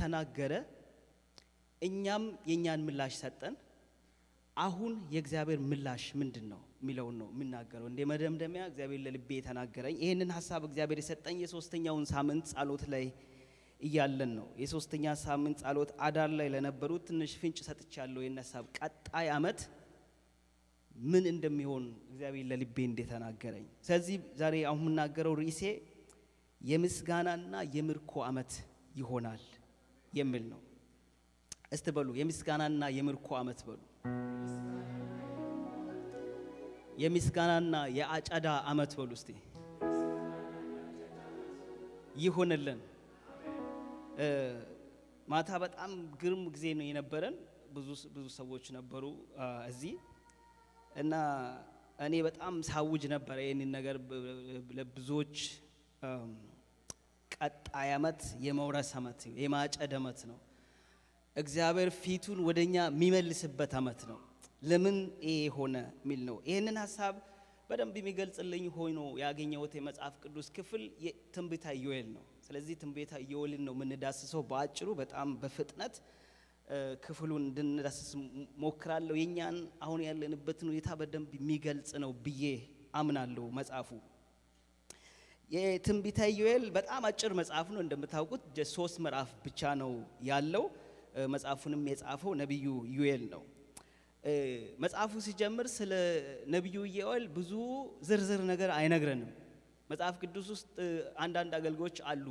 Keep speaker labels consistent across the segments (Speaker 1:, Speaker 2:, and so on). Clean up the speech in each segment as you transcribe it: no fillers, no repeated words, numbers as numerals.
Speaker 1: ተናገረ እኛም የኛን ምላሽ ሰጠን አሁን የእግዚአብሔር ምላሽ ምንድነው ሚለው ነው ምናገረው እንደ መደምደሚያ እግዚአብሔር ለልቤ ተናገረኝ ይሄንን ሐሳብ እግዚአብሔር የሰጠኝ የሶስተኛውን ሳምንት ጸሎት ላይ እያለን ነው የሶስተኛ ሳምንት ጸሎት አዳር ላይ ለነበሩት ትንሽ ፍንጭ ሰጥቻለሁ የነሳብ ቀጣይ አመት ምን እንደሚሆን እግዚአብሔር ለልቤ እንደተናገረኝ ስለዚህ ዛሬ አሁን ምናገረው ርዕሴ የምስጋናና የምርኮ አመት ይሆናል የሚል ነው እስቲ በሉ የምስጋናና የምርኮ አመት በሉ የምስጋናና የአጨዳ አመት በሉ እስቲ ይሆንልን ማታ በጣም ግርም ጊዜ ነው የነበረን ብዙ ሰዎች ነበሩ እዚህ እና እኔ በጣም ሳውጅ ነበር ይሄን ነገር ለብዙዎች ቀጣይ አመት የመውረስ አመት የማጨድ አመት ነው እግዚአብሔር ፊቱን ወደኛ የሚመልስበት አመት ነው ለምን ይሄ ሆነ ሚል ነው ይሄንን ሐሳብ በደንብ የሚገልጽልኝ ሆይኖ ያገኘሁት የመጽሐፍ ቅዱስ ክፍል የትንቢተ ኢዮኤል ነው ስለዚህ ትንቢተ ኢዮኤልን ነው ምንዳስሰው በአጭሩ በጣም በፍጥነት ክፍሉን እንድንዳስስ ሞክራለሁ የኛን አሁን ያለንበትን ሁኔታ በደንብ የሚገልጽ ነው ብዬ አምናለሁ መጽሐፉ የትንቢተ ኢዮኤል በጣም አጭር መጽሐፍ ነው እንደምታውቁት 3 ምዕራፍ ብቻ ነው ያለው መጽሐፉንም የጻፈው ነብዩ ኢዮኤል ነው መጽሐፉ ሲጀምር ስለ ነብዩ ኢዮኤል ብዙ ዝርዝር ነገር አይነግረንም መጽሐፍ ቅዱስ ውስጥ አንዳንድ አገልጋዮች አሉ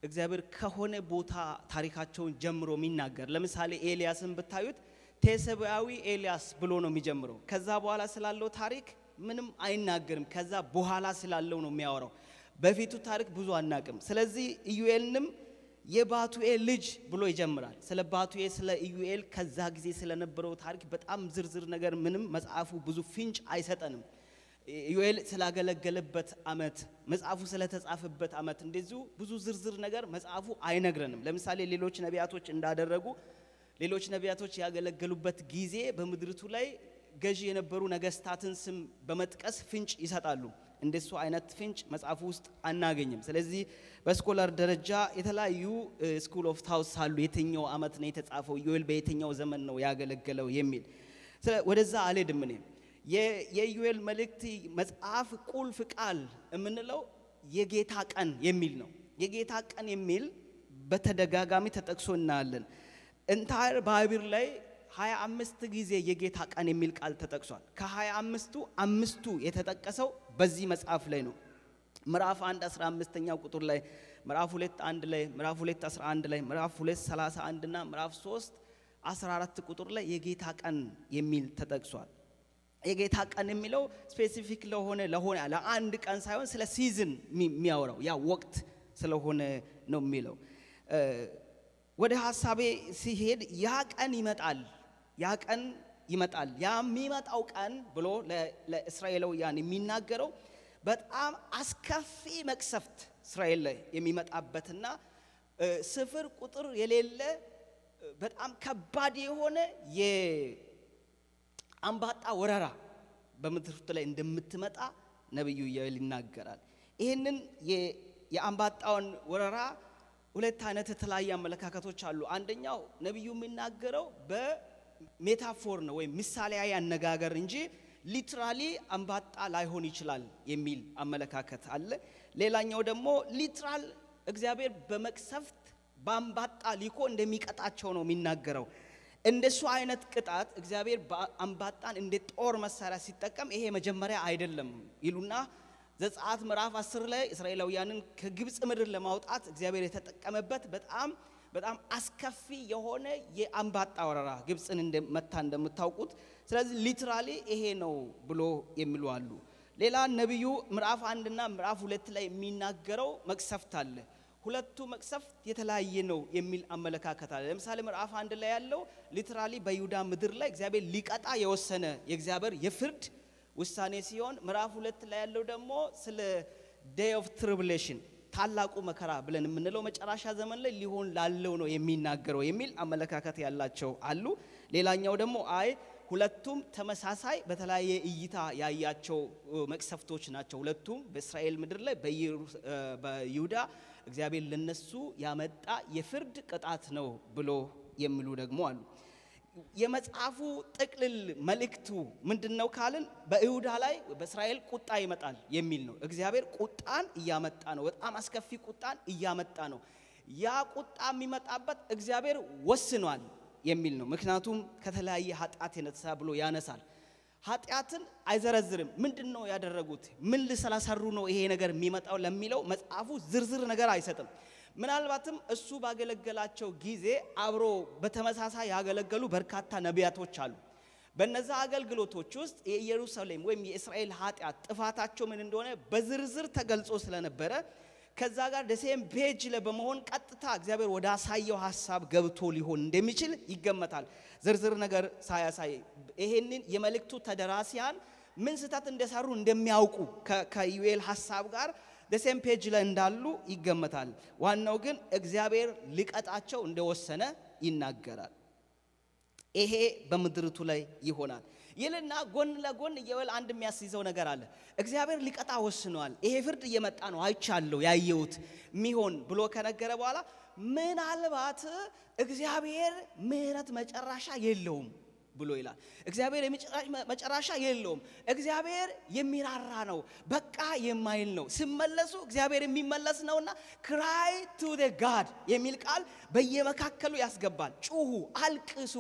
Speaker 1: እግዚአብሔር ከሆነ ቦታ ታሪካቸውን ጀምሮ የሚናገር ለምሳሌ ኤልያስን ብታዩት ቴሰባዊ ኤልያስ ብሎ ነው የሚጀምረው ከዛ በኋላ ስላለው ታሪክ ምንም አይናገርም ከዛ በኋላ ስላለው ነው የሚያወራው በፊቱ ታሪክ ብዙ አናቅም ስለዚህ ኢዮኤልንም የባቱኤል ልጅ ብሎ ይጀምራል ስለ ባቱኤል ስለ ኢዮኤል ከዛ ጊዜ ስለነበረው ታሪክ በጣም ዝርዝር ነገር ምንም መጽሐፉ ብዙ ፍንጭ አይሰጠንም ኢዮኤል ስላገለገለበት አመት መጽሐፉ ስለተጻፈበት አመት እንደዚሁ ብዙ ዝርዝር ነገር መጽሐፉ አይነግረንም ለምሳሌ ሌሎች ነቢያቶች እንዳደረጉ ሌሎች ነቢያቶች ያገለገሉበት ጊዜ በመድርቱ ላይ ገዢ የነበሩ ነገስታትን ስም በመጥቀስ ፍንጭ ይሰጣሉ እንደሱ አይነት ፍንጭ መጽሐፉ ውስጥ አናገኝም ስለዚህ በስኮላር ደረጃ የተለያዩ ስኩል ኦፍ ታውስ አሉ የትኛው አመት ነው የተጻፈው ኢዮኤል በየትኛው ዘመን ነው ያገለገለው የሚል ወደዛ አልሄድም እኔ የኢዮኤል መልእክት መጽሐፍ ቁልፍ ቃል የምንለው የጌታ ቀን የሚል ነው የጌታ ቀን የሚል በተደጋጋሚ ተጠቅሶ እናያለን እንታር ባይብል ላይ 25 ጊዜ የጌታ ቀን የሚል ቃል ተጠቅሷል ከ25ቱ 5ቱ የተጠቀሰው በዚህ መጽሐፍ ላይ ነው ምዕራፍ 1 15ኛው ቁጥር ላይ ምዕራፍ 2 1 ላይ ምዕራፍ 2 11 ላይ ምዕራፍ 2 31 እና ምዕራፍ 3 14 ቁጥር ላይ የጌታ ቀን የሚል ተጠቅሷል የጌታ ቀን የሚለው ስፔሲፊክ ለሆነ ለአንድ ቀን ሳይሆን ስለ ሲዝን የሚያወራው ያ ወቅት ስለሆነ ነው የሚለው ወደ ሐሳቤ ሲሄድ ያ ቀን ይመጣል ያ የሚመጣው ቀን ብሎ ለእስራኤላውያን የሚናገረው በጣም አስከፊ መቅሰፍት እስራኤል ላይ የሚመጣበትና ስፍር ቁጥር የሌለ በጣም ከባድ የሆነ የአንበጣ ወረራ በምድርቱ ላይ እንደምትመጣ ነብዩ ኢዮኤል ይናገራል ይሄንን የአንበጣውን ወረራ ሁለት አይነት የተለያየ አመለካከቶች አሉ አንደኛው ነብዩ የሚናገረው በሜታፎር ነው ወይ ምሳሌያዊ አነጋገር እንጂ ሊትራሊ አንበጣ ላይሆን ይችላል የሚል አመለካከት አለ ሌላኛው ደግሞ ሊትራል እግዚአብሔር በመቅሰፍት በአንበጣ ሊኮ እንደሚቀጣቸው ነው የሚናገረው እንደሱ አይነት ቅጣት እግዚአብሔር በአንበጣን እንደ ጦር መሳሪያ ሲጠቀም ይሄ መጀመሪያ አይደለም ይሉና ዘጸአት ምዕራፍ 10 ላይ እስራኤላውያንን ከግብጽ ምድር ለማውጣት እግዚአብሔር የተጠቀመበት በጣም አስከፊ የሆነ የአንበጣ ወረራ ግብጽን እንደመታ እንደምታውቁት ስለዚህ ሊትራሊ ይሄ ነው ብሎ የሚሉ አሉ ሌላ ነብዩ ምዕራፍ 1 እና ምዕራፍ 2 ላይ የሚናገረው መቅሰፍት አለ ሁለቱ መቅሰፍት የተለያየ ነው የሚል አመለካከት አለ ለምሳሌ ምዕራፍ 1 ላይ ያለው ሊትራሊ በይሁዳ ምድር ላይ እግዚአብሔር ሊቀጣ የወሰነ የእግዚአብሔር የፍርድ ውሳኔ ሲሆን ምዕራፍ 2 ላይ ያለው ደግሞ ስለ ዴይ ኦፍ ትሪቡሌሽን ታላቁ መከራ ብለን የምንለው መጨረሻ ዘመን ላይ ሊሆን ላለው ነው የሚናገረው የሚል አመለካከት ያላቸው አሉ ሌላኛው ደግሞ ሁለቱም ተመሳሳይ በተለያየ እይታ ያያቸው መቅሰፍቶች ናቸው ሁለቱም በእስራኤል ምድር ላይ በይሁዳ እግዚአብሔር ለነሱ ያመጣ የፍርድ ቅጣት ነው ብሎ የሚሉ ደግሞ አሉ። የመጽሐፉ ጥቅልል መልእክቱ ምንድነው ካልን በይሁዳ ላይ በእስራኤል ቁጣ ይመጣል የሚል ነው። እግዚአብሔር ቁጣን እያመጣ ነው። በጣም አስከፊ ቁጣን እያመጣ ነው። ያ ቁጣ የሚመጣበት እግዚአብሔር ወስኗል የሚል ነው። ምክንያቱም ከተለያየ ኃጢአት የተነሳ ብሎ ያነሳል። ኃጢአትን አይዘረዝርም። ምንድነው ያደረጉት፣ ምን ለሰላሰሩ ነው ይሄ ነገር የሚመጣው ለሚለው መጽሐፉ ዝርዝር ነገር አይሰጥም። ምናልባትም እሱ ባገለገላቸው ጊዜ አብሮ በተመሳሳይ ያገለገሉ በርካታ ነቢያቶች አሉ። በእነዛ አገልግሎቶች ውስጥ የኢየሩሳሌም ወይም የእስራኤል ኃጢአት ጥፋታቸው ምን እንደሆነ በዝርዝር ተገልጾ ስለነበረ ከዛ ጋር ደሴም ፔጅ ላይ በመሆን ቀጥታ እግዚአብሔር ወደ አሳየው ሐሳብ ገብቶ ሊሆን እንደሚችል ይገመታል። ዝርዝር ነገር ሳያሳይ ይሄንን የመልእክቱ ተደራሲያን ምን ስህተት እንደሰሩ እንደሚያውቁ ከዩኤል ሐሳብ ጋር ደሴም ፔጅ ላይ እንዳሉ ይገመታል። ዋናው ግን እግዚአብሔር ሊቀጣቸው እንደወሰነ ይናገራል። ይሄ በምድርቱ ላይ ይሆናል ይልና ጎን ለጎን የወል አንድ የሚያስይዘው ነገር አለ። እግዚአብሔር ሊቀጣ ወስኗል፣ ይሄ ፍርድ እየመጣ ነው፣ አይቻለሁ፣ ያየሁት ሚሆን ብሎ ከነገረ በኋላ ምናልባት እግዚአብሔር ምህረት መጨረሻ የለውም ብሎ ይላል። እግዚአብሔር መጨረሻ የለውም። እግዚአብሔር የሚራራ ነው፣ በቃ የማይል ነው። ሲመለሱ እግዚአብሔር የሚመለስ ነውና ክራይ ቱ ዘ ጋድ የሚል ቃል በየመካከሉ ያስገባል። ጩሁ፣ አልቅሱ።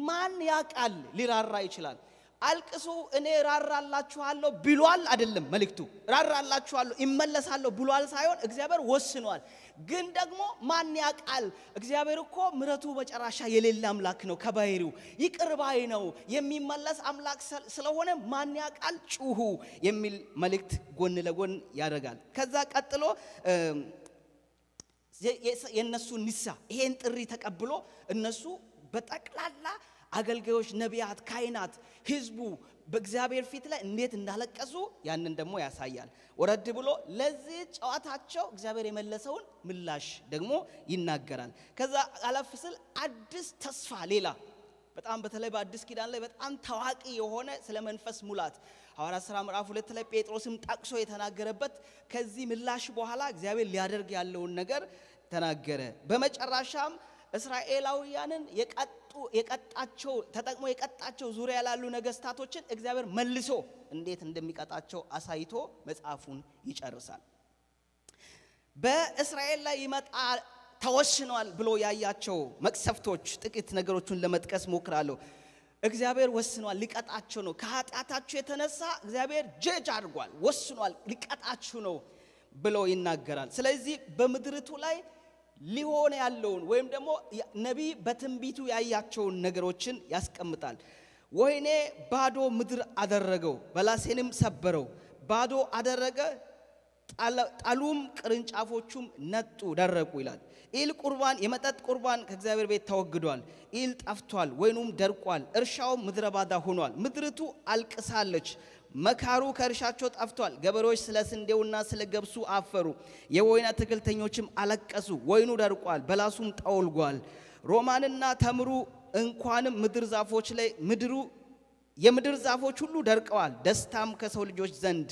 Speaker 1: ማን ያቃል ሊራራ ይችላል? አልቅሱ እኔ ራራላችኋለሁ ብሏል አይደለም መልእክቱ። ራራላችኋለሁ ይመለሳለሁ ብሏል ሳይሆን እግዚአብሔር ወስኗል። ግን ደግሞ ማን ያቃል? እግዚአብሔር እኮ ምሕረቱ መጨረሻ የሌለ አምላክ ነው፣ ከባህሪው ይቅር ባይ ነው፣ የሚመለስ አምላክ ስለሆነ ማን ያቃል ጩሁ የሚል መልእክት ጎን ለጎን ያደርጋል። ከዛ ቀጥሎ የነሱ ንሳ ይሄን ጥሪ ተቀብሎ እነሱ በጠቅላላ አገልጋዮች፣ ነቢያት፣ ካህናት፣ ህዝቡ በእግዚአብሔር ፊት ላይ እንዴት እንዳለቀሱ ያንን ደግሞ ያሳያል። ወረድ ብሎ ለዚህ ጨዋታቸው እግዚአብሔር የመለሰውን ምላሽ ደግሞ ይናገራል። ከዛ አለፍ ሲል አዲስ ተስፋ ሌላ በጣም በተለይ በአዲስ ኪዳን ላይ በጣም ታዋቂ የሆነ ስለ መንፈስ ሙላት ሐዋርያት ሥራ ምዕራፍ 2 ላይ ጴጥሮስም ጠቅሶ የተናገረበት ከዚህ ምላሽ በኋላ እግዚአብሔር ሊያደርግ ያለውን ነገር ተናገረ። በመጨረሻም እስራኤላውያንን የቀጣቸው ተጠቅሞ የቀጣቸው ዙሪያ ያሉ ነገስታቶችን እግዚአብሔር መልሶ እንዴት እንደሚቀጣቸው አሳይቶ መጽሐፉን ይጨርሳል። በእስራኤል ላይ ይመጣ ተወስኗል ብሎ ያያቸው መቅሰፍቶች ጥቂት ነገሮችን ለመጥቀስ ሞክራለሁ። እግዚአብሔር ወስኗል፣ ሊቀጣቸው ነው። ከኃጢአታቸው የተነሳ እግዚአብሔር ጀጅ አድርጓል፣ ወስኗል፣ ሊቀጣቸው ነው ብሎ ይናገራል። ስለዚህ በምድርቱ ላይ ሊሆን ያለውን ወይም ደግሞ ነቢይ በትንቢቱ ያያቸውን ነገሮችን ያስቀምጣል። ወይኔ ባዶ ምድር አደረገው፣ በላሴንም ሰበረው፣ ባዶ አደረገ፣ ጣሉም፣ ቅርንጫፎቹም ነጡ፣ ደረቁ ይላል። ኢል ቁርባን የመጠጥ ቁርባን ከእግዚአብሔር ቤት ተወግዷል። ኢል ጠፍቷል፣ ወይኑም ደርቋል፣ እርሻው ምድረ ባዳ ሆኗል። ምድርቱ አልቅሳለች፣ መካሩ ከእርሻቸው ጠፍቷል። ገበሬዎች ስለ ስንዴውና ስለ ገብሱ አፈሩ፣ የወይን አትክልተኞችም አለቀሱ። ወይኑ ደርቋል፣ በላሱም ጠውልጓል። ሮማንና ተምሩ እንኳንም ምድር ዛፎች ላይ የምድር ዛፎች ሁሉ ደርቀዋል። ደስታም ከሰው ልጆች ዘንድ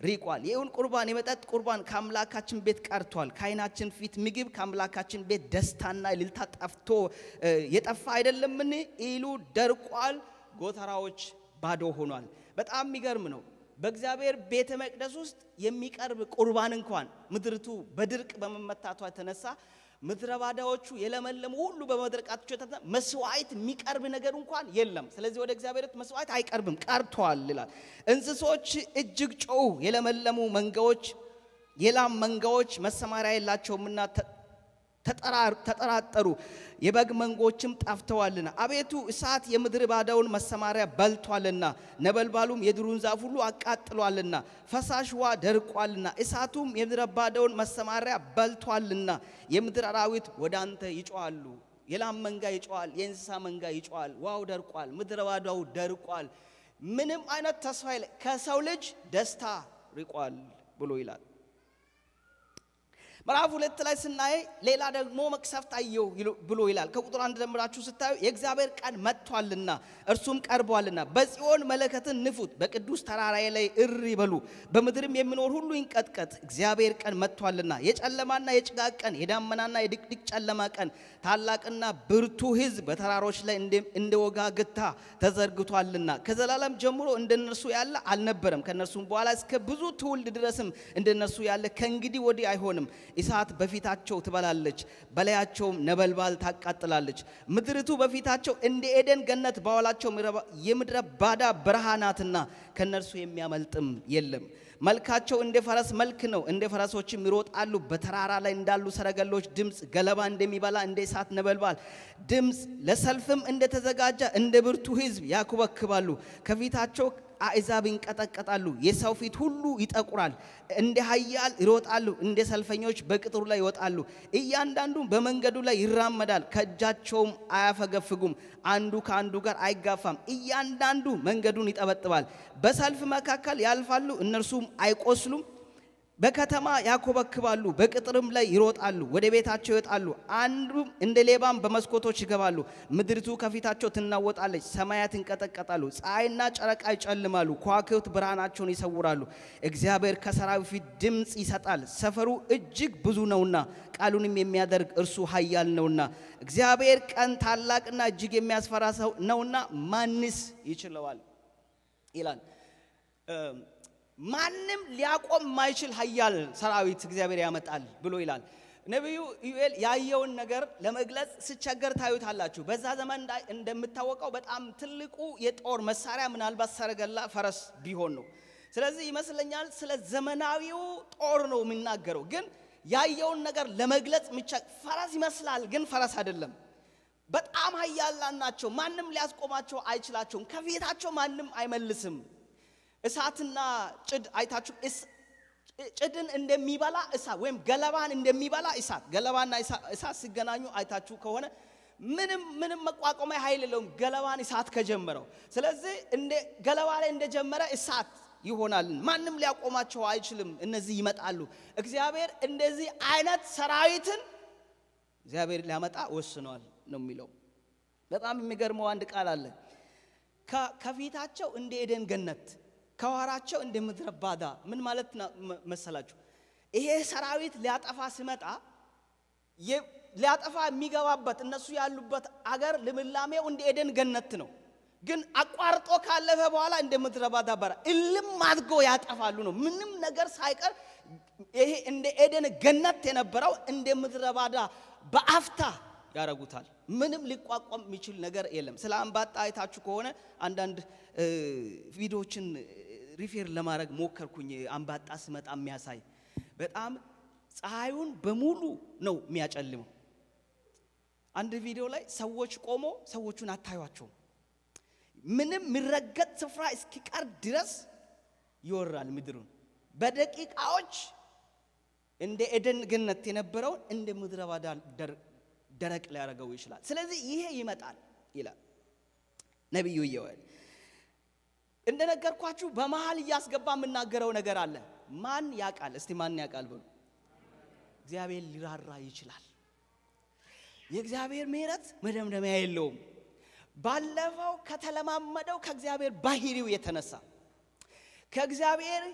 Speaker 1: ሪቋል። ይሁን ቁርባን የመጠጥ ቁርባን ከአምላካችን ቤት ቀርቷል። ከዓይናችን ፊት ምግብ ከአምላካችን ቤት ደስታና እልልታ ጠፍቶ የጠፋ አይደለምን? ኢሉ ደርቋል፣ ጎተራዎች ባዶ ሆኗል። በጣም የሚገርም ነው። በእግዚአብሔር ቤተ መቅደስ ውስጥ የሚቀርብ ቁርባን እንኳን ምድርቱ በድርቅ በመመታቷ የተነሳ ምድረ ባዳዎቹ የለመለሙ ሁሉ በመድረቃቸው የተነሳ መስዋዕት የሚቀርብ ነገር እንኳን የለም። ስለዚህ ወደ እግዚአብሔር መስዋዕት አይቀርብም፣ ቀርቷል ይላል። እንስሶች እጅግ ጮሁ፣ የለመለሙ መንጋዎች የላም መንጋዎች መሰማሪያ የላቸውምና ተጠራጠሩ፣ የበግ መንጎችም ጠፍተዋልና። አቤቱ እሳት የምድር ባዳውን መሰማሪያ በልቷልና፣ ነበልባሉም የዱሩን ዛፍ ሁሉ አቃጥሏልና። ፈሳሽ ውሃ ደርቋልና፣ እሳቱም የምድር ባዳውን መሰማሪያ በልቷልና። የምድር አራዊት ወደ አንተ ይጮኻሉ። የላም መንጋ ይጮኻል፣ የእንስሳ መንጋ ይጮኻል። ውሃው ደርቋል፣ ምድረ ባዳው ደርቋል። ምንም አይነት ተስፋ የለ፣ ከሰው ልጅ ደስታ ርቋል ብሎ ይላል። ምዕራፍ 2 ላይ ስናይ ሌላ ደግሞ መቅሰፍት አየሁ ብሎ ይላል። ከቁጥር 1 ጀምራችሁ ስታዩ የእግዚአብሔር ቀን መጥቷልና እርሱም ቀርቧልና በጽዮን መለከትን ንፉት፣ በቅዱስ ተራራዬ ላይ እሪ በሉ፣ በምድርም የሚኖር ሁሉ ይንቀጥቀጥ። እግዚአብሔር ቀን መጥቷልና የጨለማና የጭጋግ ቀን፣ የዳመናና የድቅድቅ ጨለማ ቀን፣ ታላቅና ብርቱ ሕዝብ በተራሮች ላይ እንደ ወጋግታ ተዘርግቷልና ከዘላለም ጀምሮ እንደነርሱ ያለ አልነበረም፣ ከነርሱም በኋላ እስከ ብዙ ትውልድ ድረስም እንደነርሱ ያለ ከእንግዲህ ወዲህ አይሆንም። እሳት በፊታቸው ትበላለች፣ በላያቸውም ነበልባል ታቃጥላለች። ምድሪቱ በፊታቸው እንደ ኤደን ገነት በኋላቸው የምድረ ባዳ በረሃ ናትና ከነርሱ የሚያመልጥም የለም። መልካቸው እንደ ፈረስ መልክ ነው፣ እንደ ፈረሶችም ይሮጣሉ። በተራራ ላይ እንዳሉ ሰረገሎች ድምፅ፣ ገለባ እንደሚበላ እንደ እሳት ነበልባል ድምፅ፣ ለሰልፍም እንደተዘጋጀ እንደ ብርቱ ሕዝብ ያኩበክባሉ። ከፊታቸው አሕዛብ ይንቀጠቀጣሉ፣ የሰው ፊት ሁሉ ይጠቁራል። እንደ ኃያል ይሮጣሉ፣ እንደ ሰልፈኞች በቅጥሩ ላይ ይወጣሉ። እያንዳንዱ በመንገዱ ላይ ይራመዳል፣ ከእጃቸውም አያፈገፍጉም። አንዱ ከአንዱ ጋር አይጋፋም፣ እያንዳንዱ መንገዱን ይጠበጥባል። በሰልፍ መካከል ያልፋሉ፣ እነርሱም አይቆስሉም። በከተማ ያኮበክባሉ፣ በቅጥርም ላይ ይሮጣሉ፣ ወደ ቤታቸው ይወጣሉ። አንዱም እንደ ሌባም በመስኮቶች ይገባሉ። ምድሪቱ ከፊታቸው ትናወጣለች፣ ሰማያት ይንቀጠቀጣሉ፣ ፀሐይና ጨረቃ ይጨልማሉ፣ ከዋክብት ብርሃናቸውን ይሰውራሉ። እግዚአብሔር ከሰራዊት ፊት ድምፅ ይሰጣል፣ ሰፈሩ እጅግ ብዙ ነውና፣ ቃሉንም የሚያደርግ እርሱ ኃያል ነውና። እግዚአብሔር ቀን ታላቅና እጅግ የሚያስፈራ ሰው ነውና ማንስ ይችለዋል ይላል። ማንም ሊያቆም ማይችል ኃያል ሰራዊት እግዚአብሔር ያመጣል ብሎ ይላል። ነብዩ ኢዩኤል ያየውን ነገር ለመግለጽ ሲቸገር ታዩታላችሁ። በዛ ዘመን እንደምታወቀው በጣም ትልቁ የጦር መሳሪያ ምናልባት ሰረገላ ፈረስ ቢሆን ነው። ስለዚህ ይመስለኛል ስለ ዘመናዊው ጦር ነው የሚናገረው። ግን ያየውን ነገር ለመግለጽ ፈረስ ይመስላል፣ ግን ፈረስ አይደለም። በጣም ኃያላን ናቸው። ማንም ሊያስቆማቸው አይችላቸውም። ከፊታቸው ማንም አይመልስም። እሳትና ጭድ አይታችሁ ጭድን እንደሚበላ እሳት ወይም ገለባን እንደሚበላ እሳት፣ ገለባና እሳት ሲገናኙ አይታችሁ ከሆነ ምንም መቋቋሚያ ኃይል የለውም ገለባን እሳት ከጀመረው። ስለዚህ እንደ ገለባ ላይ እንደጀመረ እሳት ይሆናል። ማንም ሊያቆማቸው አይችልም። እነዚህ ይመጣሉ። እግዚአብሔር እንደዚህ አይነት ሰራዊትን እግዚአብሔር ሊያመጣ ወስኗል ነው የሚለው። በጣም የሚገርመው አንድ ቃል አለ። ከፊታቸው እንደ ኤደን ገነት ከኋላቸው እንደ ምድረ ባዳ። ምን ማለት መሰላችሁ? ይሄ ሰራዊት ሊያጠፋ ሲመጣ ሊያጠፋ የሚገባበት እነሱ ያሉበት አገር ልምላሜው እንደ ኤደን ገነት ነው። ግን አቋርጦ ካለፈ በኋላ እንደ ምድረ ባዳ በራ እልም አድርጎ ያጠፋሉ ነው። ምንም ነገር ሳይቀር ይሄ እንደ ኤደን ገነት የነበረው እንደ ምድረ ባዳ በአፍታ ያረጉታል። ምንም ሊቋቋም የሚችል ነገር የለም። ስለ አንበጣ አይታችሁ ከሆነ አንዳንድ ቪዲዮዎችን ሪፌር ለማድረግ ሞከርኩኝ። አንበጣ ሲመጣ የሚያሳይ በጣም ፀሐዩን በሙሉ ነው የሚያጨልመው። አንድ ቪዲዮ ላይ ሰዎች ቆሞ ሰዎቹን አታዩአቸውም። ምንም የሚረገጥ ስፍራ እስኪቀር ድረስ ይወራል ምድሩን። በደቂቃዎች እንደ ኤደን ገነት የነበረው እንደ ምድረ ባዳ ደረቅ ሊያደርገው ይችላል። ስለዚህ ይሄ ይመጣል ይላል ነብዩ ኢዩኤል። እንደነገርኳችሁ በመሃል እያስገባ የምናገረው ነገር አለ። ማን ያውቃል? እስቲ ማን ያውቃል ብሎ እግዚአብሔር ሊራራ ይችላል። የእግዚአብሔር ምሕረት መደምደሚያ የለውም። ባለፈው ከተለማመደው ከእግዚአብሔር ባህሪው የተነሳ ከእግዚአብሔር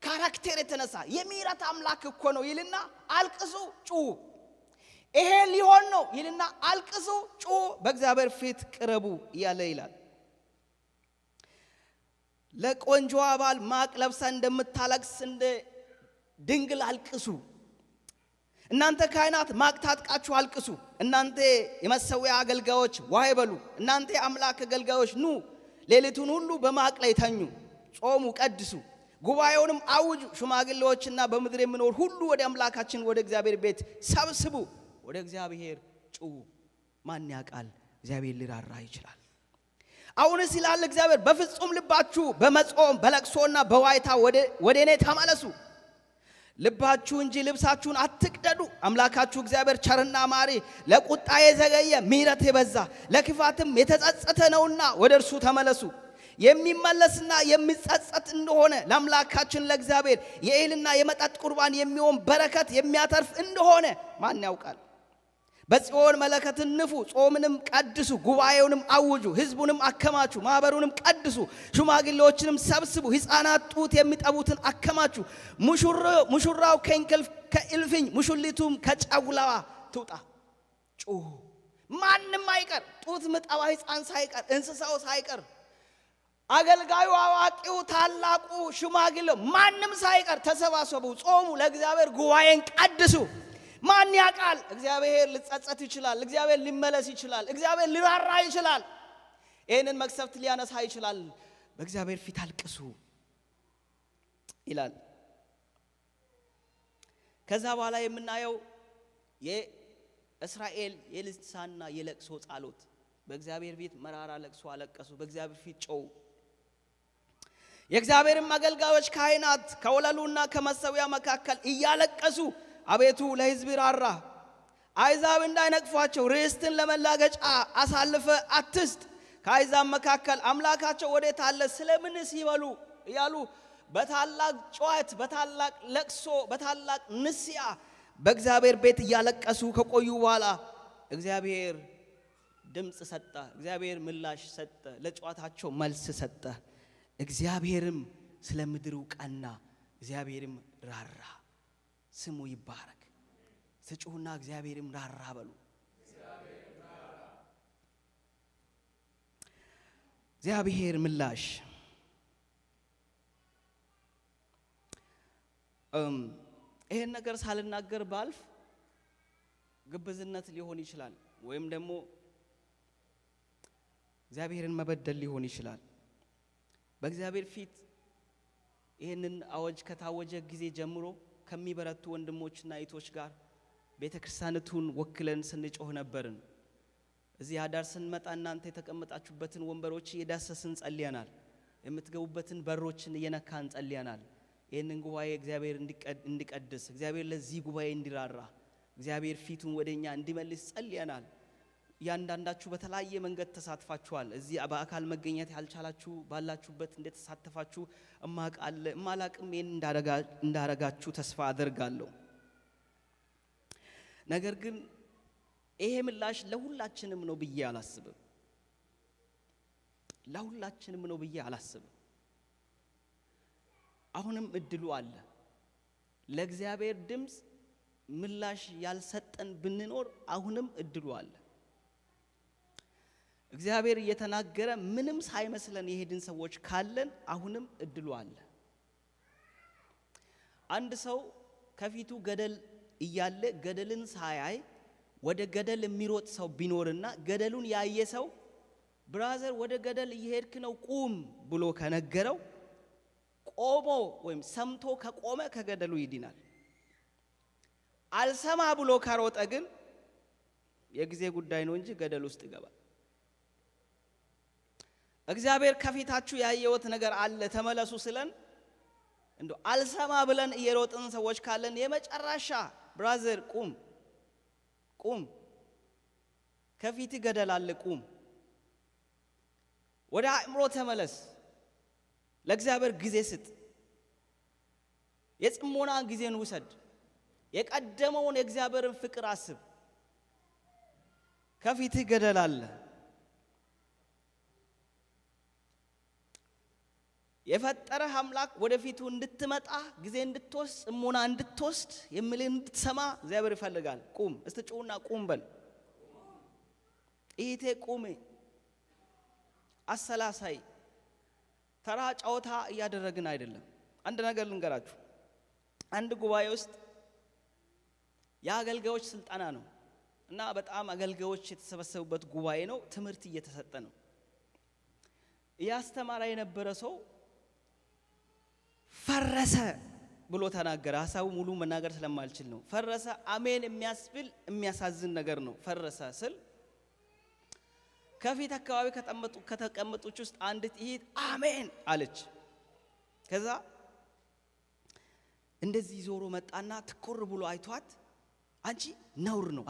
Speaker 1: ካራክተር የተነሳ የምሕረት አምላክ እኮ ነው ይልና አልቅሱ ጩሁ፣ ይሄ ሊሆን ነው ይልና አልቅሱ ጩሁ፣ በእግዚአብሔር ፊት ቅረቡ እያለ ይላል። ለቆንጆዋ ባል ማቅ ለብሳ እንደምታለቅስ እንደ ድንግል አልቅሱ። እናንተ ካህናት ማቅ ታጥቃችሁ አልቅሱ። እናንተ የመሠዊያ አገልጋዮች ዋይ በሉ። እናንተ የአምላክ አገልጋዮች ኑ፣ ሌሊቱን ሁሉ በማቅ ላይ ተኙ፣ ጾሙ፣ ቀድሱ፣ ጉባኤውንም አውጁ። ሽማግሌዎችና በምድር የሚኖር ሁሉ ወደ አምላካችን ወደ እግዚአብሔር ቤት ሰብስቡ፣ ወደ እግዚአብሔር ጩሁ። ማን ያውቃል? እግዚአብሔር ሊራራ ይችላል። አሁንስ ይላል እግዚአብሔር፣ በፍጹም ልባችሁ በመጾም በለቅሶና በዋይታ ወደ እኔ ተመለሱ። ልባችሁ እንጂ ልብሳችሁን አትቅደዱ። አምላካችሁ እግዚአብሔር ቸርና ማሪ፣ ለቁጣ የዘገየ ምሕረት የበዛ ለክፋትም የተጸጸተ ነውና ወደ እርሱ ተመለሱ። የሚመለስና የሚጸጸት እንደሆነ ለአምላካችን ለእግዚአብሔር የእህልና የመጠጥ ቁርባን የሚሆን በረከት የሚያተርፍ እንደሆነ ማን ያውቃል? በጽዮን መለከትን ንፉ፣ ጾምንም ቀድሱ፣ ጉባኤውንም አውጁ፣ ሕዝቡንም አከማቹ፣ ማኅበሩንም ቀድሱ፣ ሽማግሌዎችንም ሰብስቡ፣ ሕፃናት ጡት የሚጠቡትን አከማቹ። ሙሽራው ከእልፍኝ ሙሽሊቱም ከጫጉላዋ ትውጣ። ጩሁ። ማንም አይቀር፣ ጡት ምጠባ ሕፃን ሳይቀር፣ እንስሳው ሳይቀር፣ አገልጋዩ፣ አዋቂው፣ ታላቁ፣ ሽማግሌው ማንም ሳይቀር ተሰባሰቡ፣ ጾሙ፣ ለእግዚአብሔር ጉባኤን ቀድሱ። ማን ያውቃል? እግዚአብሔር ሊጸጸት ይችላል። እግዚአብሔር ሊመለስ ይችላል። እግዚአብሔር ሊራራ ይችላል። ይህንን መቅሰፍት ሊያነሳ ይችላል። በእግዚአብሔር ፊት አልቅሱ ይላል። ከዛ በኋላ የምናየው የእስራኤል የልሳንና የለቅሶ ጸሎት። በእግዚአብሔር ፊት መራራ ለቅሶ አለቀሱ። በእግዚአብሔር ፊት ጮው። የእግዚአብሔርም አገልጋዮች ካህናት ከወለሉና ከመሠዊያ መካከል እያለቀሱ አቤቱ ለሕዝብ ራራ፣ አሕዛብ እንዳይነቅፏቸው ርስትን ለመላገጫ አሳልፈ አትስጥ፣ ከአሕዛብ መካከል አምላካቸው ወዴት አለ ስለምንስ ይበሉ እያሉ በታላቅ ጩኸት፣ በታላቅ ለቅሶ፣ በታላቅ ንስያ በእግዚአብሔር ቤት እያለቀሱ ከቆዩ በኋላ እግዚአብሔር ድምፅ ሰጠ። እግዚአብሔር ምላሽ ሰጠ። ለጩኸታቸው መልስ ሰጠ። እግዚአብሔርም ስለ ምድሩ ቀና፣ እግዚአብሔርም ራራ። ስሙ ይባረክ። ስጩሁና እግዚአብሔርም ራራ በሉ። እግዚአብሔር ምላሽ። ይሄን ነገር ሳልናገር ባልፍ ግብዝነት ሊሆን ይችላል፣ ወይም ደግሞ እግዚአብሔርን መበደል ሊሆን ይችላል። በእግዚአብሔር ፊት ይህንን አዋጅ ከታወጀ ጊዜ ጀምሮ ከሚበረቱ ወንድሞችና እህቶች ጋር ቤተክርስቲያኒቱን ወክለን ስንጮህ ነበርን። እዚህ አዳር ስንመጣ እናንተ የተቀመጣችሁበትን ወንበሮች እየዳሰስን ጸልየናል። የምትገቡበትን በሮችን እየነካን ጸልየናል። ይህንን ጉባኤ እግዚአብሔር እንዲቀድስ፣ እግዚአብሔር ለዚህ ጉባኤ እንዲራራ፣ እግዚአብሔር ፊቱን ወደኛ እንዲመልስ ጸልየናል። እያንዳንዳችሁ በተለያየ መንገድ ተሳትፋችኋል። እዚህ በአካል መገኘት ያልቻላችሁ ባላችሁበት እንደተሳተፋችሁ እማላቅም ይህን እንዳረጋችሁ ተስፋ አደርጋለሁ። ነገር ግን ይሄ ምላሽ ለሁላችንም ነው ብዬ አላስብም። ለሁላችንም ነው ብዬ አላስብም። አሁንም እድሉ አለ። ለእግዚአብሔር ድምፅ ምላሽ ያልሰጠን ብንኖር አሁንም እድሉ አለ። እግዚአብሔር እየተናገረ ምንም ሳይመስለን የሄድን ሰዎች ካለን አሁንም እድሉ አለ። አንድ ሰው ከፊቱ ገደል እያለ ገደልን ሳያይ ወደ ገደል የሚሮጥ ሰው ቢኖርና ገደሉን ያየ ሰው ብራዘር ወደ ገደል እየሄድክ ነው ቁም ብሎ ከነገረው ቆሞ ወይም ሰምቶ ከቆመ ከገደሉ ይድናል። አልሰማ ብሎ ካሮጠ ግን የጊዜ ጉዳይ ነው እንጂ ገደል ውስጥ ይገባል። እግዚአብሔር ከፊታችሁ ያየውት ነገር አለ ተመለሱ ስለን እንዶ አልሰማ ብለን እየሮጥን ሰዎች ካለን የመጨረሻ ብራዘር ቁም ቁም፣ ከፊት ገደል አለ ቁም፣ ወደ አእምሮ ተመለስ፣ ለእግዚአብሔር ጊዜ ስጥ፣ የጽሞና ጊዜን ውሰድ፣ የቀደመውን የእግዚአብሔርን ፍቅር አስብ። ከፊት ገደል አለ። የፈጠረህ አምላክ ወደፊቱ እንድትመጣ ጊዜ እንድትወስድ ጽሞና እንድትወስድ የሚልን እንድትሰማ እግዚአብሔር ይፈልጋል። ቁም። እስቲ ጩውና ቁም በል። ኢቴ ቁም። አሰላሳይ ተራ ጨዋታ እያደረግን አይደለም። አንድ ነገር ልንገራችሁ። አንድ ጉባኤ ውስጥ የአገልጋዮች ስልጠና ነው እና በጣም አገልጋዮች የተሰበሰቡበት ጉባኤ ነው። ትምህርት እየተሰጠ ነው። ያስተማራ የነበረ ሰው ፈረሰ ብሎ ተናገረ። ሐሳቡ ሙሉ መናገር ስለማልችል ነው። ፈረሰ አሜን የሚያስብል የሚያሳዝን ነገር ነው። ፈረሰ ስል ከፊት አካባቢ ከተቀመጡት ውስጥ አንዲት እህት አሜን አለች። ከዛ እንደዚህ ዞሮ መጣና ትኩር ብሎ አይቷት አንቺ ነውር ነው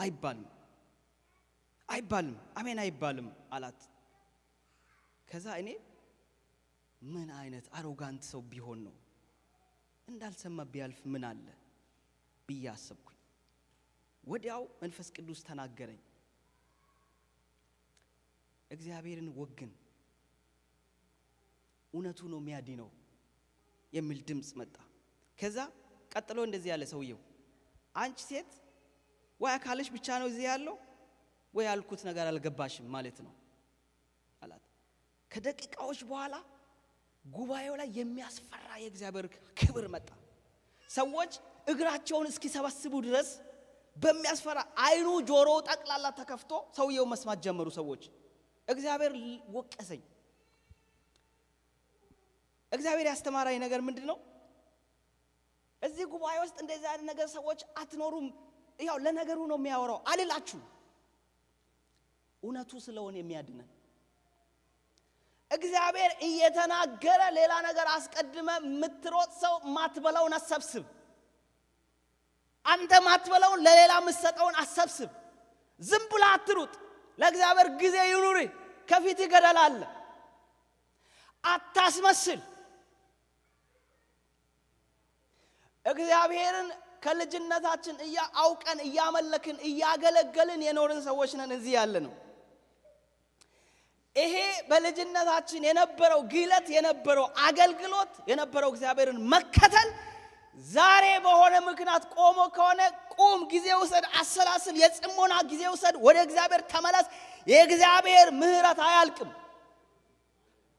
Speaker 1: አይባልም አሜን አይባልም አላት። ከዛ እኔ ምን አይነት አሮጋንት ሰው ቢሆን ነው እንዳልሰማ ቢያልፍ ምን አለ ብዬ አሰብኩኝ። ወዲያው መንፈስ ቅዱስ ተናገረኝ። እግዚአብሔርን ወግን፣ እውነቱ ነው የሚያድነው የሚል ድምጽ መጣ። ከዛ ቀጥሎ እንደዚህ ያለ ሰውየው አንቺ ሴት ወይ አካልሽ ብቻ ነው እዚህ ያለው ወይ ያልኩት ነገር አልገባሽም ማለት ነው አላት። ከደቂቃዎች በኋላ ጉባኤው ላይ የሚያስፈራ የእግዚአብሔር ክብር መጣ። ሰዎች እግራቸውን እስኪሰበስቡ ድረስ በሚያስፈራ አይኑ ጆሮ ጠቅላላ ተከፍቶ ሰውየው መስማት ጀመሩ ሰዎች። እግዚአብሔር ወቀሰኝ። እግዚአብሔር ያስተማራኝ ነገር ምንድነው? እዚህ ጉባኤ ውስጥ እንደዚህ አይነት ነገር ሰዎች አትኖሩም፣ ያው ለነገሩ ነው የሚያወራው አልላችሁ። እውነቱ ስለሆነ የሚያድነን እግዚአብሔር እየተናገረ ሌላ ነገር አስቀድመ ምትሮጥ ሰው ማትበላውን አሰብስብ። አንተ ማትበላውን ለሌላ መስጠውን አሰብስብ። ዝም ብላ አትሩጥ። ለእግዚአብሔር ጊዜ ይኑር። ከፊት ይገደላል። አታስመስል። እግዚአብሔርን ከልጅነታችን አውቀን እያመለክን እያገለገልን የኖርን ሰዎች ነን እዚህ ያለ ነው። ይሄ በልጅነታችን የነበረው ግለት የነበረው አገልግሎት የነበረው እግዚአብሔርን መከተል ዛሬ በሆነ ምክንያት ቆሞ ከሆነ ቁም፣ ጊዜ ውሰድ፣ አሰላስል፣ የጽሞና ጊዜ ውሰድ፣ ወደ እግዚአብሔር ተመለስ። የእግዚአብሔር ምህረት አያልቅም።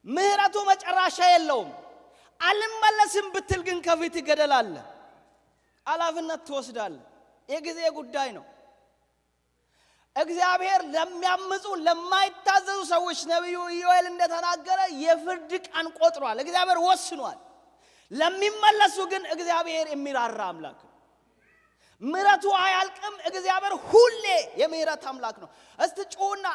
Speaker 1: ምህረቱ መጨረሻ የለውም። አልመለስም ብትል ግን ከፊት ይገደላል። አላፍነት ትወስዳል። የጊዜ ጉዳይ ነው። እግዚአብሔር ለሚያምፁ ለማይታዘዙ ሰዎች ነብዩ ኢዮኤል እንደተናገረ የፍርድ ቀን ቆጥሯል። እግዚአብሔር ወስኗል። ለሚመለሱ ግን እግዚአብሔር የሚራራ አምላክ ነው። ምህረቱ አያልቅም። እግዚአብሔር ሁሌ የምህረት አምላክ ነው። እስቲ ጩሁና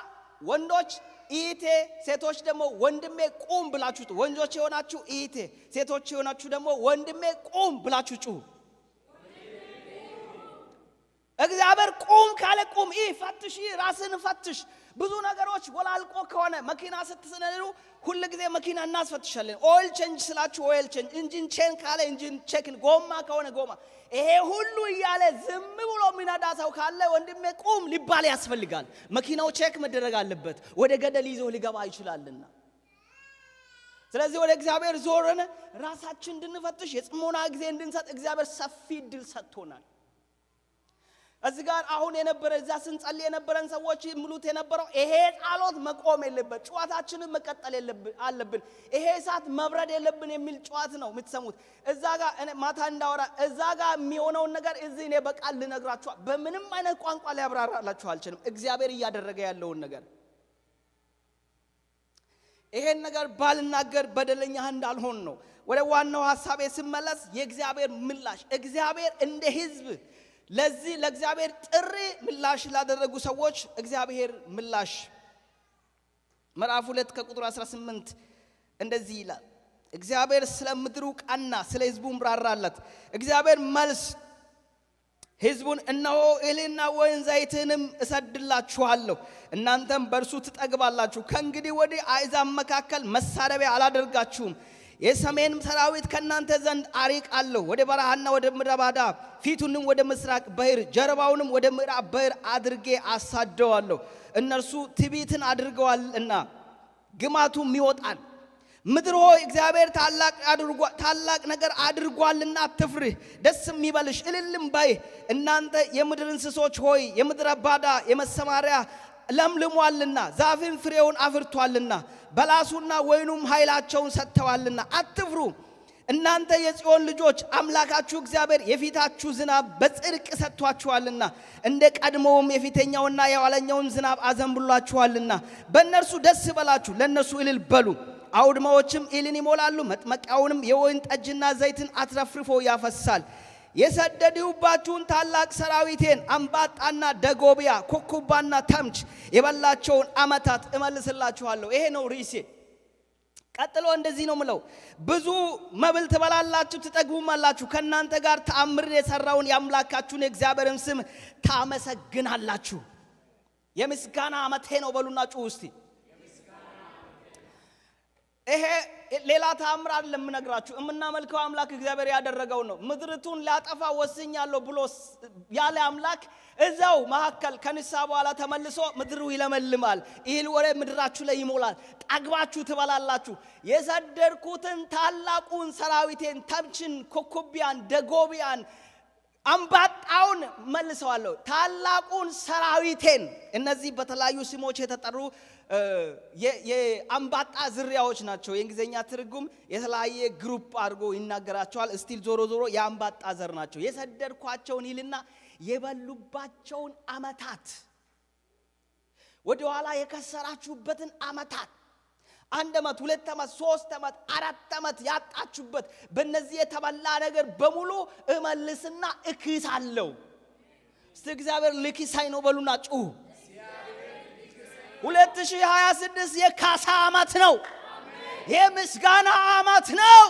Speaker 1: ወንዶች ኢቴ፣ ሴቶች ደግሞ ወንድሜ ቁም ብላችሁ ጩሁ። ወንዶች የሆናችሁ ኢቴ፣ ሴቶች የሆናችሁ ደግሞ ወንድሜ ቁም ብላችሁ ጩሁ። እግዚአብሔር ቁም ካለ ቁም። ፈትሽ፣ ራስን ፈትሽ። ብዙ ነገሮች ወላልቆ ከሆነ መኪና ስትነዱ ሁሉ ጊዜ መኪና እናስፈትሻለን። ኦይል ቼንጅ ስላችሁ ኦይል ቼንጅ፣ ኢንጂን ቼን ካለ ኢንጂን ቼክ፣ ጎማ ከሆነ ጎማ። ይሄ ሁሉ እያለ ዝም ብሎ የሚነዳ ሰው ካለ ወንድሜ ቁም ሊባል ያስፈልጋል። መኪናው ቼክ መደረግ አለበት። ወደ ገደል ይዞ ሊገባ ይችላልና ስለዚህ ወደ እግዚአብሔር ዞረን ራሳችን እንድንፈትሽ የጽሞና ጊዜ እንድንሰጥ እግዚአብሔር ሰፊ ድል ሰጥቶናል። እዚህ ጋር አሁን የነበረ እዛ ስንጸልይ የነበረን ሰዎች ሙሉት የነበረው ይሄ ጸሎት መቆም የለበት፣ ጨዋታችንን መቀጠል አለብን፣ ይሄ እሳት መብረድ የለብን የሚል ጨዋት ነው የምትሰሙት። እዛ ጋር ማታ እንዳወራ እዛ ጋር የሚሆነውን ነገር እዚህ እኔ በቃል ልነግራችሁ በምንም አይነት ቋንቋ ሊያብራራላችሁ አልችልም። እግዚአብሔር እያደረገ ያለውን ነገር ይሄን ነገር ባልናገር በደለኛ እንዳልሆን ነው። ወደ ዋናው ሐሳቤ ስመለስ የእግዚአብሔር ምላሽ፣ እግዚአብሔር እንደ ሕዝብ ለዚህ ለእግዚአብሔር ጥሪ ምላሽ ላደረጉ ሰዎች እግዚአብሔር ምላሽ ምዕራፍ 2 ከቁጥር 18 እንደዚህ ይላል። እግዚአብሔር ስለ ምድሩ ቀና፣ ስለ ሕዝቡም ራራለት። እግዚአብሔር መልስ ሕዝቡን እነሆ እህልና ወይን ዘይትንም እሰድላችኋለሁ፣ እናንተም በእርሱ ትጠግባላችሁ። ከእንግዲህ ወዲህ አሕዛብ መካከል መሳደቢያ አላደርጋችሁም። የሰሜን ሰራዊት ከናንተ ዘንድ አርቃለሁ፣ ወደ በረሃና ወደ ምድረ በዳ፣ ፊቱንም ወደ ምስራቅ ባህር ጀርባውንም ወደ ምዕራብ ባህር አድርጌ አሳደዋለሁ። እነርሱ ትዕቢትን አድርገዋልና ግማቱም ይወጣል። ምድር ሆይ እግዚአብሔር ታላቅ ነገር አድርጓልና አትፍሪ፣ ደስም ይበልሽ፣ እልልም በይ። እናንተ የምድር እንስሶች ሆይ የምድረ በዳ የመሰማሪያ ለምልሟልና ዛፍን ፍሬውን አፍርቷልና በላሱና ወይኑም ኃይላቸውን ሰጥተዋልና አትፍሩ። እናንተ የጽዮን ልጆች አምላካችሁ እግዚአብሔር የፊታችሁ ዝናብ በጽድቅ ሰጥቷችኋልና እንደ ቀድሞውም የፊተኛውና የኋለኛውን ዝናብ አዘንብሏችኋልና በእነርሱ ደስ በላችሁ፣ ለእነርሱ እልል በሉ። አውድማዎችም እህልን ይሞላሉ፣ መጥመቂያውንም የወይን ጠጅና ዘይትን አትረፍርፎ ያፈሳል። የሰደድሁባችሁን ታላቅ ሰራዊቴን አንባጣና ደጎቢያ ኮኩባና ተምች የበላቸውን ዓመታት እመልስላችኋለሁ። ይሄ ነው ርዕሴ። ቀጥሎ እንደዚህ ነው ምለው፣ ብዙ መብል ትበላላችሁ ትጠግቡማላችሁ፣ ከእናንተ ጋር ተአምርን የሰራውን የአምላካችሁን የእግዚአብሔርን ስም ታመሰግናላችሁ። የምስጋና ዓመቴ ነው በሉና ጩሁ እስቲ። ይሄ ሌላ ተአምር አይደለም የምነግራችሁ። የምናመልከው አምላክ እግዚአብሔር ያደረገው ነው። ምድርቱን ላጠፋ ወስኛለሁ ብሎ ያለ አምላክ እዛው መካከል ከንስሐ በኋላ ተመልሶ ምድሩ ይለመልማል፣ እህል ወደ ምድራችሁ ላይ ይሞላል፣ ጠግባችሁ ትበላላችሁ። የሰደድኩትን ታላቁን ሰራዊቴን ተምችን፣ ኮኮቢያን፣ ደጎቢያን፣ አንባጣውን መልሰዋለሁ። ታላቁን ሰራዊቴን፣ እነዚህ በተለያዩ ስሞች የተጠሩ የአንባጣ ዝርያዎች ናቸው። የእንግሊዝኛ ትርጉም የተለያየ ግሩፕ አድርጎ ይናገራቸዋል። እስቲል ዞሮ ዞሮ የአንባጣ ዘር ናቸው። የሰደድኳቸውን ይልና የበሉባቸውን አመታት፣ ወደ ኋላ የከሰራችሁበትን አመታት፣ 1 ዓመት 2 ዓመት 3 ዓመት 4 ዓመት ያጣችሁበት በእነዚህ የተበላ ነገር በሙሉ እመልስና እክሳለሁ። እስቲ እግዚአብሔር ልኪሳይ ነው በሉና ጩሁ። 2026 የካሳ ዓመት ነው። የምስጋና ዓመት ነው።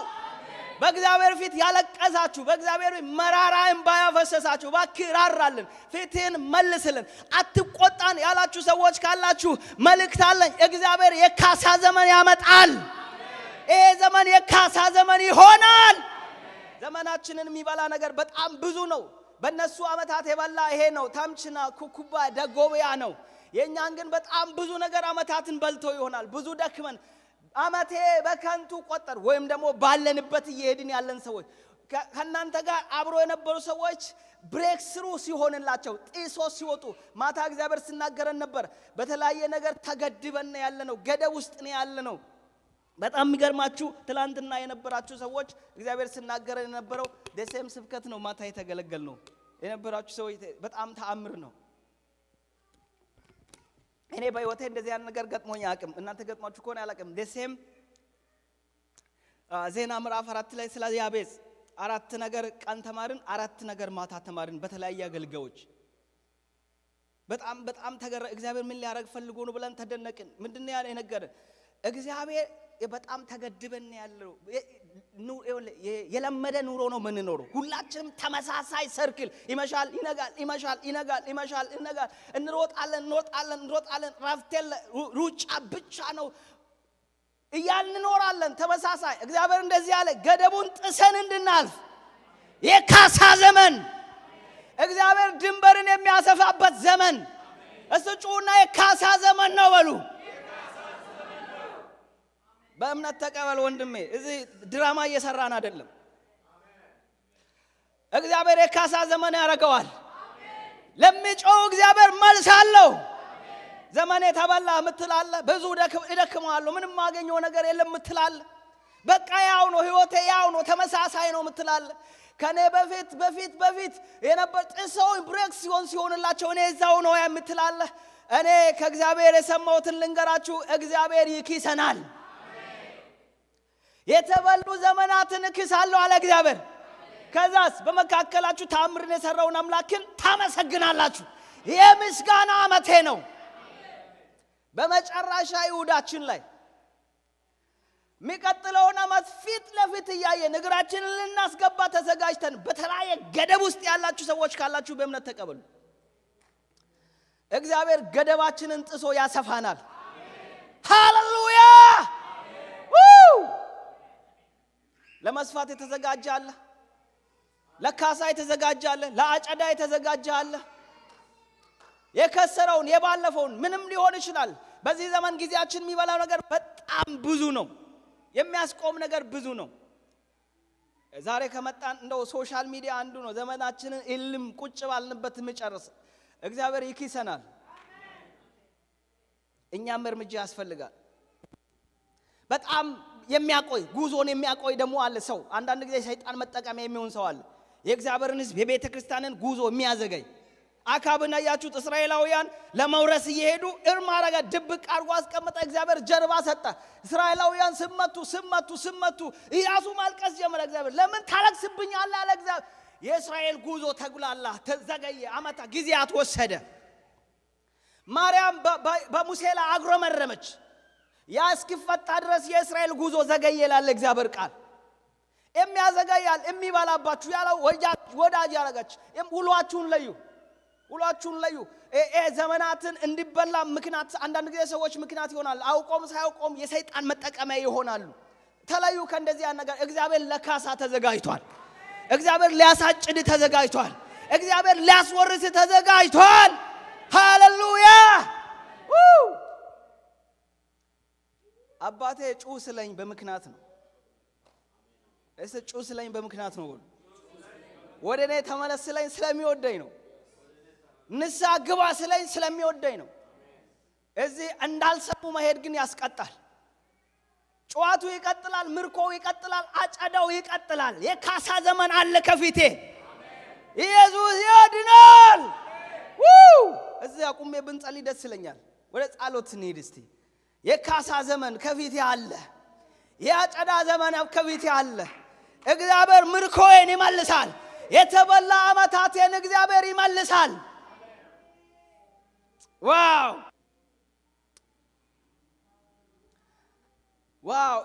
Speaker 1: በእግዚአብሔር ፊት ያለቀሳችሁ፣ በእግዚአብሔር መራራ እንባ ያፈሰሳችሁ፣ እባክህ ራራልን፣ ፊትህን መልስልን፣ አትቆጣን ያላችሁ ሰዎች ካላችሁ መልእክት አለኝ። እግዚአብሔር የካሳ ዘመን ያመጣል። ይሄ ዘመን የካሳ ዘመን ይሆናል። ዘመናችንን የሚበላ ነገር በጣም ብዙ ነው። በእነሱ ዓመታት የበላ ይሄ ነው። ተምችና ኩኩባ ደጎቢያ ነው። የኛን ግን በጣም ብዙ ነገር ዓመታትን በልቶ ይሆናል። ብዙ ደክመን ዓመቴ በከንቱ ቆጠር፣ ወይም ደግሞ ባለንበት እየሄድን ያለን ሰዎች፣ ከናንተ ጋር አብሮ የነበሩ ሰዎች ብሬክ ስሩ ሲሆንላቸው፣ ጢሶ ሲወጡ፣ ማታ እግዚአብሔር ሲናገረን ነበር። በተለያየ ነገር ተገድበን ያለነው፣ ገደብ ውስጥ ነው ያለነው። በጣም የሚገርማችሁ ትላንትና የነበራችሁ ሰዎች እግዚአብሔር ሲናገረን የነበረው ደሴም ስብከት ነው። ማታ የተገለገል ነው የነበራችሁ ሰዎች በጣም ተአምር ነው። እኔ በህይወቴ እንደዚህ ያን ነገር ገጥሞኝ አያውቅም። እናንተ ገጥሟችሁ ከሆነ አላውቅም። ደሴም ዜና ምዕራፍ 4 ላይ ስለ ያቤጽ 4 ነገር ቀን ተማርን፣ 4 ነገር ማታ ተማርን በተለያየ አገልጋዮች። በጣም ተገረ እግዚአብሔር ምን ሊያረግ ፈልጎ ነው ብለን ተደነቅን። ምንድነው ያለ ነገር እግዚአብሔር በጣም ተገድበን ያለው የለመደ ኑሮ ነው ምን ኖረው። ሁላችንም ተመሳሳይ ሰርክል፣ ይመሻል ይነጋል፣ ይመሻል ይነጋል፣ ይመሻል ይነጋል፣ እንሮጣለን፣ ረፍቴል ሩጫ ብቻ ነው እያልን እንኖራለን። ተመሳሳይ እግዚአብሔር እንደዚህ ያለ ገደቡን ጥሰን እንድናልፍ የካሳ ዘመን፣ እግዚአብሔር ድንበርን የሚያሰፋበት ዘመን። እስጩና የካሳ ዘመን ነው በሉ። በእምነት ተቀበል ወንድሜ። እዚህ ድራማ እየሰራን አይደለም። እግዚአብሔር የካሳ ዘመን ያደርገዋል። ለሚጮህ እግዚአብሔር መልስ አለው። ዘመኔ ተበላ ምትላለ፣ ብዙ እደክማለሁ፣ ምንም ማገኘው ነገር የለም ምትላለ፣ በቃ ያው ነው ህይወቴ፣ ያው ነው ተመሳሳይ ነው ምትላለ። ከኔ በፊት የነበር ጥሰው ብሬክ ሲሆንላቸው እኔ እዛው ነው የምትላለ። እኔ ከእግዚአብሔር የሰማሁትን ልንገራችሁ፣ እግዚአብሔር ይኪሰናል። የተበሉ ዘመናትን እክሳለሁ አለ እግዚአብሔር። ከዛስ በመካከላችሁ ታምርን የሰራውን አምላክን ታመሰግናላችሁ። የምስጋና ዓመቴ ነው። በመጨረሻ ይሁዳችን ላይ የሚቀጥለውን ዓመት ፊት ለፊት እያየን እግራችንን ልናስገባ ተዘጋጅተን፣ በተለያየ ገደብ ውስጥ ያላችሁ ሰዎች ካላችሁ በእምነት ተቀበሉ። እግዚአብሔር ገደባችንን ጥሶ ያሰፋናል። ሃሌሉያ! ለመስፋት የተዘጋጀ አለ፣ ለካሳ የተዘጋጀ አለ፣ ለአጨዳ የተዘጋጀ አለ። የከሰረውን የባለፈውን ምንም ሊሆን ይችላል። በዚህ ዘመን ጊዜያችን የሚበላው ነገር በጣም ብዙ ነው። የሚያስቆም ነገር ብዙ ነው። ዛሬ ከመጣን እንደው ሶሻል ሚዲያ አንዱ ነው ዘመናችንን እልም ቁጭ ባልንበት የሚጨርስ። እግዚአብሔር ይኪሰናል። እኛም እርምጃ ያስፈልጋል። በጣም የሚያቆይ ጉዞን የሚያቆይ ደግሞ አለ ሰው። አንዳንድ ጊዜ ሰይጣን መጠቀሚያ የሚሆን ሰው አለ። የእግዚአብሔርን ሕዝብ የቤተ ክርስቲያንን ጉዞ የሚያዘገይ። አካብን አያችሁት? እስራኤላውያን ለመውረስ እየሄዱ እርም አረጋ፣ ድብቅ አድርጎ አስቀመጠ። እግዚአብሔር ጀርባ ሰጠ። እስራኤላውያን ስመቱ ኢያሱ ማልቀስ ጀመረ። እግዚአብሔር ለምን ታለቅስብኛለህ አለ እግዚአብሔር። የእስራኤል ጉዞ ተጉላላ፣ ተዘገየ፣ አመታ ጊዜያት ወሰደ። ማርያም በሙሴ ላይ አጉረመረመች። ያ እስኪፈታ ድረስ የእስራኤል ጉዞ ዘገየ ይላል እግዚአብሔር ቃል። የሚያዘገያል የሚባላባችሁ ያለው ወዳጅ ያረጋች። ውሏችሁን ለዩ። ውሏችሁን ለዩ። ዘመናትን እንዲበላ ምክንያት አንዳንድ ጊዜ ሰዎች ምክንያት ይሆናል። አውቆም ሳያውቆም የሰይጣን መጠቀሚያ ይሆናሉ። ተለዩ ከእንደዚህ ነገር። እግዚአብሔር ለካሳ ተዘጋጅቷል። እግዚአብሔር ሊያሳጭድ ተዘጋጅቷል። እግዚአብሔር ሊያስወርስ ተዘጋጅቷል። ሃሌሉያ። አባቴ ጩህ ስለኝ በምክንያት ነው። እሱ ጩህ ስለኝ በምክንያት ነው። ወደ እኔ ተመለስ ስለኝ ስለሚወደኝ ነው። ንስሐ ግባ ስለኝ ስለሚወደኝ ነው። እዚህ እንዳልሰሙ መሄድ ግን ያስቀጣል። ጨዋቱ ይቀጥላል፣ ምርኮው ይቀጥላል፣ አጨዳው ይቀጥላል። የካሳ ዘመን አለ ከፊቴ። ኢየሱስ ያድናል። እዚህ አቁሜ ብንጸልይ ደስ ይለኛል። ወደ ጸሎት እንሂድ እስቲ። የካሳ ዘመን ከፊቴ አለ። የአጨዳ ዘመን ከፊቴ አለ። እግዚአብሔር ምርኮዬን ይመልሳል። የተበላ ዓመታቴን እግዚአብሔር ይመልሳል። ዋው!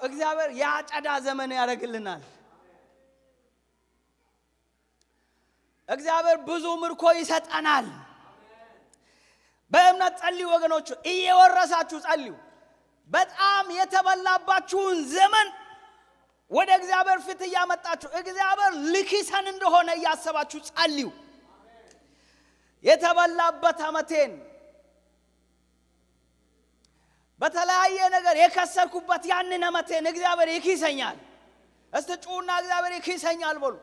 Speaker 1: እግዚአብሔር የአጨዳ ዘመን ያደርግልናል። እግዚአብሔር ብዙ ምርኮ ይሰጠናል። በእምነት ጸልዩ ወገኖች፣ እየወረሳችሁ ጸልዩ። በጣም የተበላባችሁን ዘመን ወደ እግዚአብሔር ፊት እያመጣችሁ እግዚአብሔር ልኪሰን እንደሆነ እያሰባችሁ ጸልዩ። የተበላበት ዓመቴን በተለያየ ነገር የከሰርኩበት ያንን ዓመቴን እግዚአብሔር ይኪሰኛል። እስቲ ጩና እግዚአብሔር ይኪሰኛል በሉ።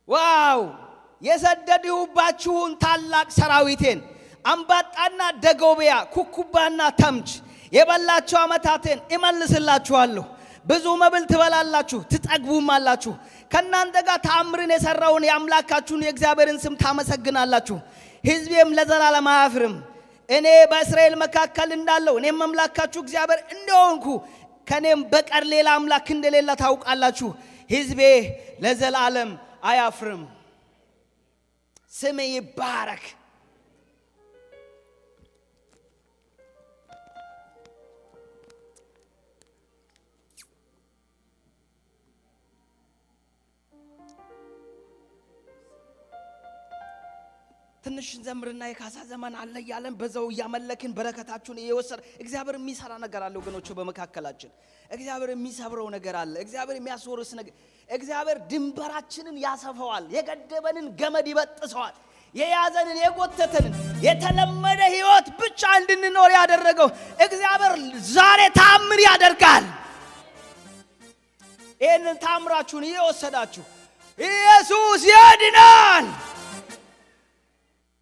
Speaker 1: ዋው! የሰደድሁባችሁን ታላቅ ሰራዊቴን አንባጣና ደጎቢያ ኩኩባና ተምች የበላችሁ ዓመታቴን እመልስላችኋለሁ። ብዙ መብል ትበላላችሁ ትጠግቡማላችሁ። ከእናንተ ጋር ተአምርን የሰራውን የአምላካችሁን የእግዚአብሔርን ስም ታመሰግናላችሁ። ሕዝቤም ለዘላለም አያፍርም። እኔ በእስራኤል መካከል እንዳለው እኔም አምላካችሁ እግዚአብሔር እንደሆንኩ ከኔም በቀር ሌላ አምላክ እንደሌለ ታውቃላችሁ። ሕዝቤ ለዘላለም አያፍርም። ስሜ ይባረክ። ትንሽ ዘምርና የካሳ ዘመን አለ ያለን በዛው ያመለክን በረከታችሁን እየወሰደ እግዚአብሔር የሚሰራ ነገር አለ ወገኖቹ። በመካከላችን እግዚአብሔር የሚሰብረው ነገር አለ። እግዚአብሔር የሚያስወርስ ነገር። እግዚአብሔር ድንበራችንን ያሰፋዋል። የገደበንን ገመድ ይበጥሰዋል። የያዘንን የጎተተንን የተለመደ ህይወት ብቻ እንድንኖር ያደረገው እግዚአብሔር ዛሬ ታምር ያደርጋል። ይሄንን ታምራችሁን እየወሰዳችሁ ኢየሱስ ያድናል።